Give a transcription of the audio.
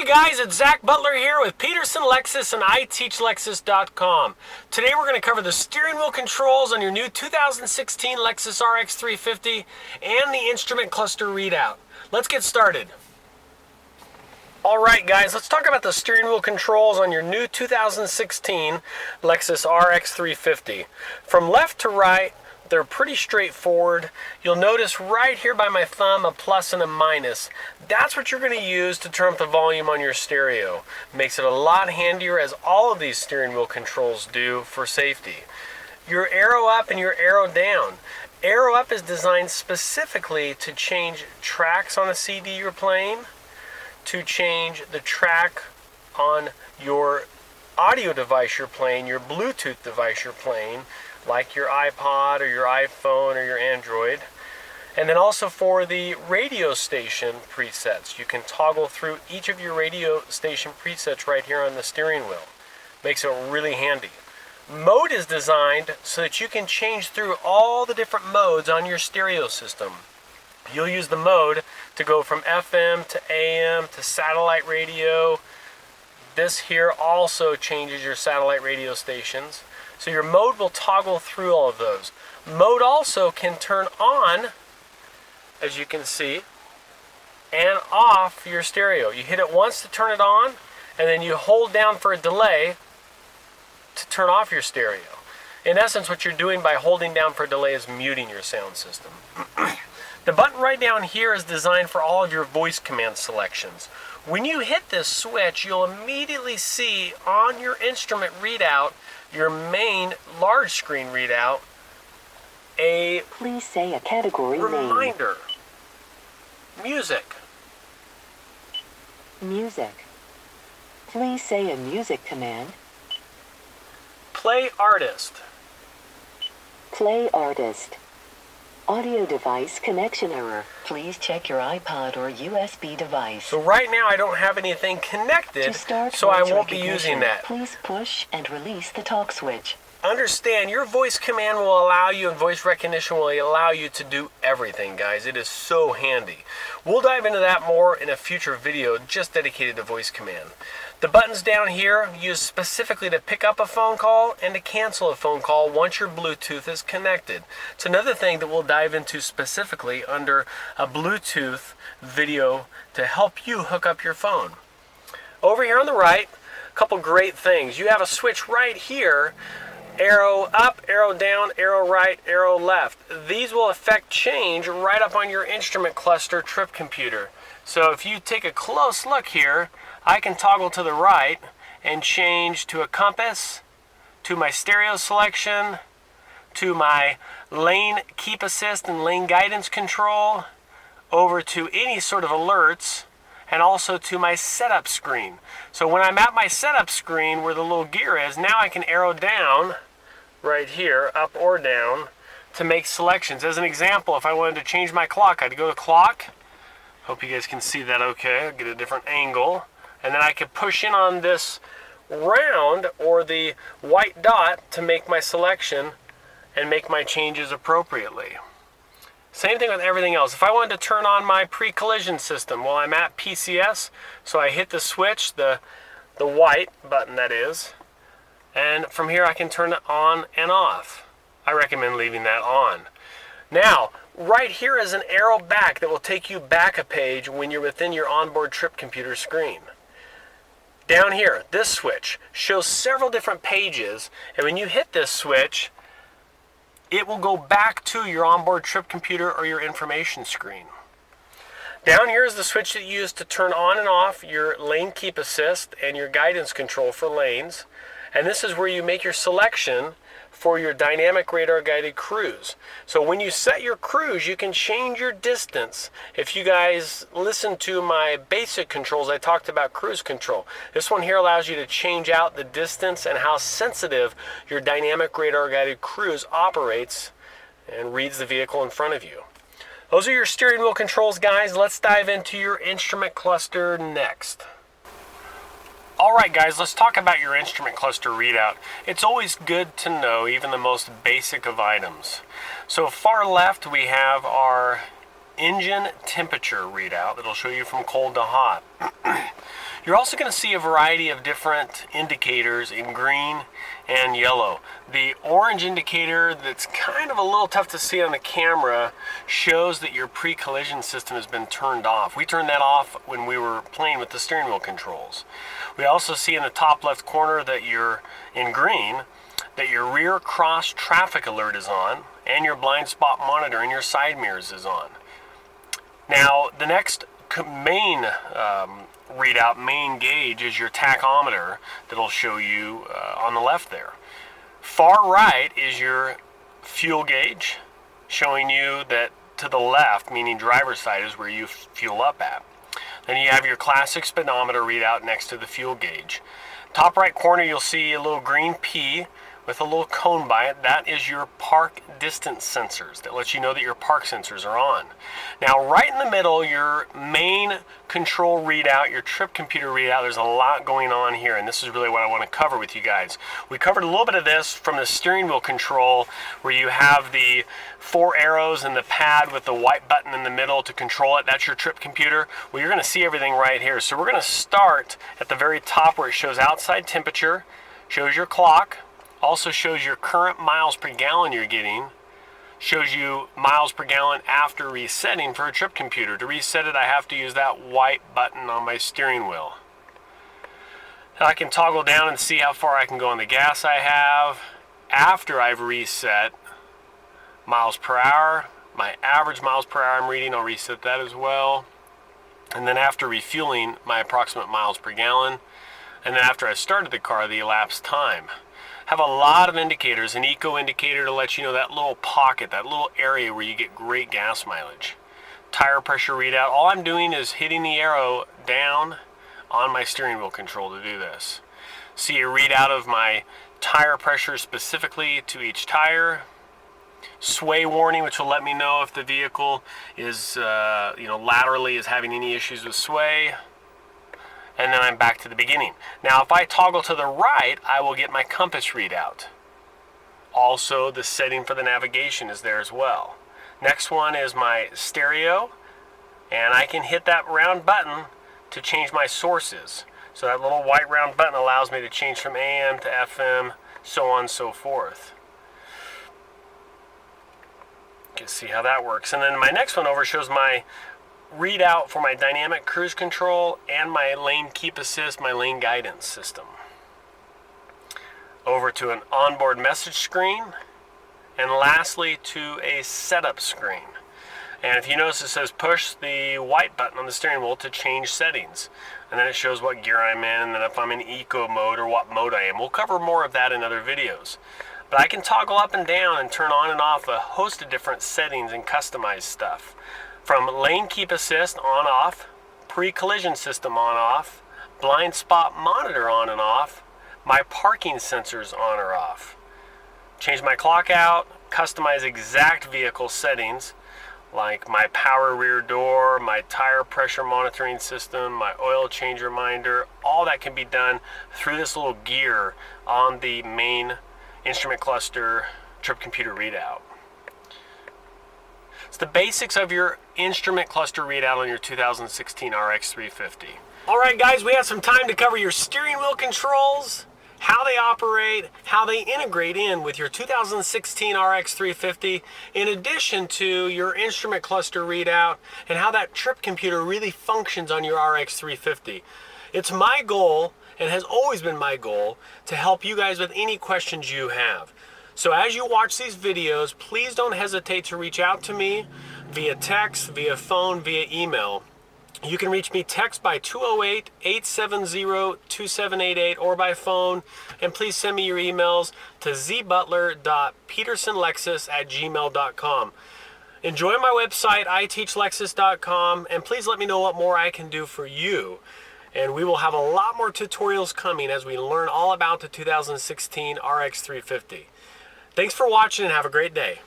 Hey guys, it's Zach Butler here with Peterson Lexus and iTeachLexus.com. Today we're going to cover the steering wheel controls on your new 2016 Lexus RX350 and the instrument cluster readout. Let's get started. Alright guys, let's talk about the steering wheel controls on your new 2016 Lexus RX350. From left to right, they're pretty straightforward. You'll notice right here by my thumb a plus and a minus. That's what you're going to use to turn up the volume on your stereo. Makes it a lot handier, as all of these steering wheel controls do, for safety. Your arrow up and your arrow down. Arrow up is designed specifically to change tracks on a CD you're playing, to change the track on your audio device you're playing, your Bluetooth device you're playing, like your iPod or your iPhone or your Android. And then also for the radio station presets. You can toggle through each of your radio station presets right here on the steering wheel. Makes it really handy. Mode is designed so that you can change through all the different modes on your stereo system. You'll use the mode to go from FM to AM to satellite radio. This here also changes your satellite radio stations. So your mode will toggle through all of those. Mode also can turn on, as you can see, and off your stereo. You hit it once to turn it on, and then you hold down for a delay to turn off your stereo. In essence, what you're doing by holding down for a delay is muting your sound system. The button right down here is designed for all of your voice command selections. When you hit this switch, you'll immediately see on your instrument readout, your main large screen readout, a please say a category reminder. Music. Music. Please say a music command. Play artist. Play artist. Audio device connection error. Please check your iPod or USB device. So right now I don't have anything connected, so I won't be using that. Please push and release the talk switch. Understand, your voice command will allow you, and voice recognition will allow you to do everything, guys. It is so handy. We'll dive into that more in a future video just dedicated to voice command. The buttons down here used specifically to pick up a phone call and to cancel a phone call once your Bluetooth is connected. It's another thing that we'll dive into specifically under a Bluetooth video to help you hook up your phone. Over here on the right, a couple great things. You have a switch right here. Arrow up, arrow down, arrow right, arrow left. These will affect change right up on your instrument cluster trip computer. So if you take a close look here, I can toggle to the right and change to a compass, to my stereo selection, to my lane keep assist and lane guidance control, over to any sort of alerts, and also to my setup screen. So when I'm at my setup screen where the little gear is, now I can arrow down right here, up or down, to make selections. As an example, if I wanted to change my clock, I'd go to clock. Hope you guys can see that okay. I'll get a different angle. And then I could push in on this round or the white dot to make my selection and make my changes appropriately. Same thing with everything else. If I wanted to turn on my pre-collision system, well, I'm at PCS, so I hit the switch, the white button that is, and from here I can turn it on and off. I recommend leaving that on. Now, right here is an arrow back that will take you back a page when you're within your onboard trip computer screen. Down here, this switch shows several different pages, and when you hit this switch, it will go back to your onboard trip computer or your information screen. Down here is the switch that you use to turn on and off your lane keep assist and your guidance control for lanes. And this is where you make your selection for your dynamic radar guided cruise. So when you set your cruise, you can change your distance. If you guys listen to my basic controls, I talked about cruise control. This one here allows you to change out the distance and how sensitive your dynamic radar guided cruise operates and reads the vehicle in front of you. Those are your steering wheel controls, guys. Let's dive into your instrument cluster next. Alright guys, let's talk about your instrument cluster readout. It's always good to know even the most basic of items. So far left we have our engine temperature readout that'll show you from cold to hot. You're also going to see a variety of different indicators in green and yellow. The orange indicator that's kind of a little tough to see on the camera shows that your pre-collision system has been turned off. We turned that off when we were playing with the steering wheel controls. We also see in the top left corner that you're in green, that your rear cross traffic alert is on, and your blind spot monitor and your side mirrors is on. Now, the next main readout, main gauge, is your tachometer that'll show you on the left there. Far right is your fuel gauge, showing you that to the left, meaning driver's side, is where you fuel up at. Then you have your classic speedometer readout next to the fuel gauge. Top right corner, you'll see a little green P with a little cone by it. That is your park distance sensors that lets you know that your park sensors are on. Now, right in the middle, your main control readout, your trip computer readout. There's a lot going on here, and this is really what I want to cover with you guys. We covered a little bit of this from the steering wheel control, where you have the 4 arrows and the pad with the white button in the middle to control it. That's your trip computer. Well, you're going to see everything right here. So we're going to start at the very top where it shows outside temperature, shows your clock, also shows your current miles per gallon you're getting, shows you miles per gallon after resetting for a trip computer. To reset it, I have to use that white button on my steering wheel. Now I can toggle down and see how far I can go on the gas I have after I've reset miles per hour. My average miles per hour I'm reading, I'll reset that as well. And then after refueling, my approximate miles per gallon. And then after I started the car, the elapsed time. Have a lot of indicators, an eco indicator to let you know that little pocket, that little area where you get great gas mileage. Tire pressure readout. All I'm doing is hitting the arrow down on my steering wheel control to do this. See a readout of my tire pressure specifically to each tire. Sway warning, which will let me know if the vehicle is, laterally is having any issues with sway. And then I'm back to the beginning. Now, if I toggle to the right, I will get my compass readout. Also, the setting for the navigation is there as well. Next one is my stereo, and I can hit that round button to change my sources. So that little white round button allows me to change from AM to FM, so on and so forth. You can see how that works. And then my next one over shows my readout for my dynamic cruise control and my lane keep assist, my lane guidance system. Over to an onboard message screen, and lastly to a setup screen. And if you notice, it says push the white button on the steering wheel to change settings, and then it shows what gear I'm in, and then if I'm in eco mode or what mode I am. We'll cover more of that in other videos. But I can toggle up and down and turn on and off a host of different settings and customize stuff. From lane keep assist on off, pre-collision system on off, blind spot monitor on and off, my parking sensors on or off. Change my clock out, customize exact vehicle settings like my power rear door, my tire pressure monitoring system, my oil change reminder. All that can be done through this little gear on the main instrument cluster trip computer readout. It's the basics of your instrument cluster readout on your 2016 RX350. All right, guys, we have some time to cover your steering wheel controls, how they operate, how they integrate in with your 2016 RX350, in addition to your instrument cluster readout and how that trip computer really functions on your RX350. It's my goal, and has always been my goal, to help you guys with any questions you have. So as you watch these videos, please don't hesitate to reach out to me via text, via phone, via email. You can reach me text by 208-870-2788 or by phone. And please send me your emails to zbutler.petersonlexus@gmail.com. Enjoy my website, iTeachLexus.com, and please let me know what more I can do for you. And we will have a lot more tutorials coming as we learn all about the 2016 RX350. Thanks for watching and have a great day.